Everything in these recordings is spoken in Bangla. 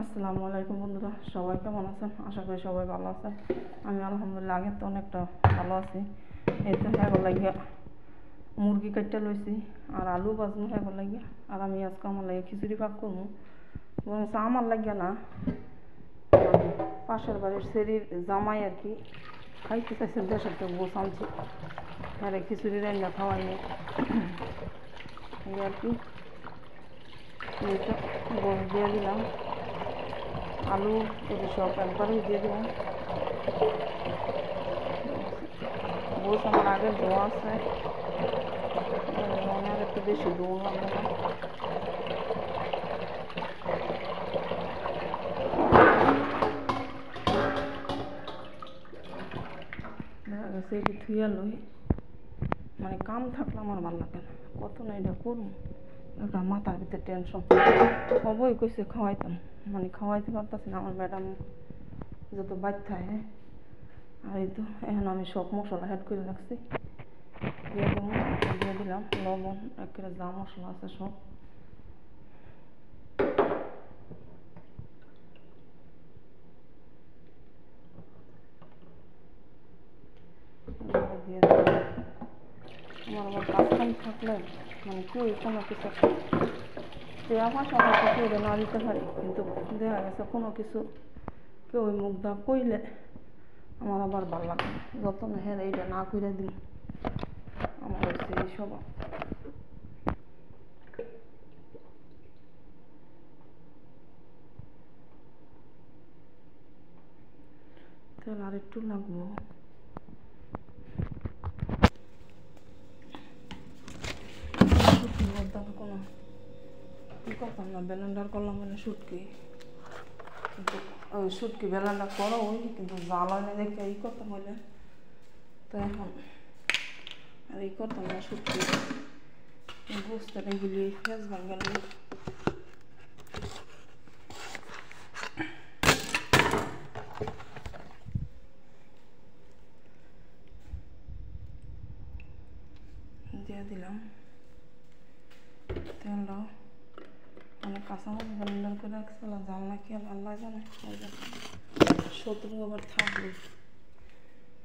আসসালামু আলাইকুম বন্ধুরা, সবাই কেমন আছেন? আশা করি সবাই ভালো আছেন। আমি আলহামদুলিল্লাহ আগের তো অনেকটা ভালো আছি। এই তো হ্যাঁ লাগিয়া মুরগি কাটতে লইছি আর আলু ভাজবো হ্যাঁ লাগিয়া। আর আমি আজকে আমার লাগে খিচুড়ি পাক করবো। আমার লাগিয়া না, পাশের বাড়ির সেরির জামাই আর কি খাইতে চাইছে, দেশের তো গোছ আনছি, হ্যাঁ খিচুড়ি রান্না খাওয়াইনি এই আর কি। এই তো গোছ দিয়ে দিলাম, আলু এটি সব একবারেই দিয়ে দিলাম। গোছ আমার আগের ধোয়া আছে, অনেক একটু বেশি ধোয়া লাগবে না। দেখা গেছে এটি থুইয়া লই, মানে কাম থাকলে আমার ভালো লাগে না, কত না এটা করুন, একটা মাথার ভিতরে টেনশন। সবই কইছে খাওয়াইতাম, মানে খাওয়াইতে পারতাছি না, আমার ম্যাডাম যত বাচ্চা হ্যাঁ। আর এই তো এখন আমি সব মশলা অ্যাড করে রাখছি, দিয়ে দেবো। দিয়ে দিলাম লবণ, একেবারে যা মশলা আছে সব দিয়ে দিলাম। আমার আবার কাস্টম থাকলে মানে কেউ কোনো কিছু দেওয়া ভাষা হয়তো কেউ না দিতে পারি, কিন্তু দেখা গেছে কোনো কিছু কেউ ওই মুখ দা কইলে আমার আবার ভালো লাগে না, যত না হ্যাঁ এইটা না করে দিই। আমার হচ্ছে এই স্বভাব। তেল আর একটু লাগবো। শুটকির মধ্যে কোনো কী করতাম না, ব্লেন্ডার করলাম মানে শুটকি, কিন্তু ওই শুটকি ব্লেন্ডার করো ওই, কিন্তু জাল হয় দেখে ই করতাম হইলে তো এখন আর এই করতাম না। শুটকি বুঝতে এগুলি ফেস ভাঙাল দিয়ে দিলাম তেলটা, মানে কাঁচামরিচ ব্লেন্ডার করে রাখছিলাম, জাল না কি আল্লাহ জানে। শত্রু আবার থাকবে,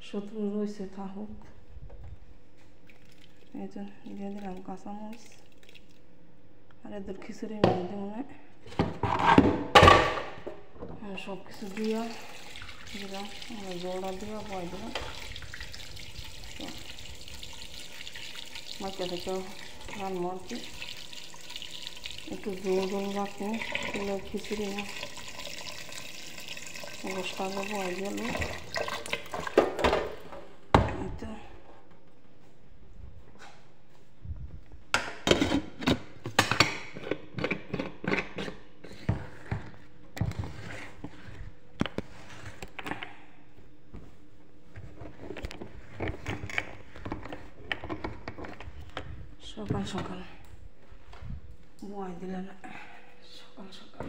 শত্রু রয়েছে থাকুক। এই যে দিয়ে দিলাম কাঁচামরিচ, আর এদের খিচুড়ি মধ্যে মনে সব কিছু দিয়া দিলাম, জলটা দিয়া বয় দিলাম। মাইকা থেকে রান্না আর কি একটু জোর জল রাখবো, খিচুড়ি না গোষ্ঠটা বয় গেল। সকাল সকাল বয় দিলেন, সকাল সকাল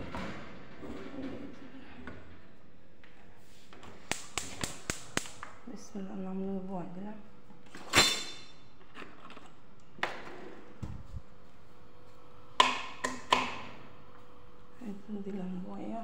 বিসমিল্লাহ নাম নিয়ে বয় দিলাম। দিলাম বয়া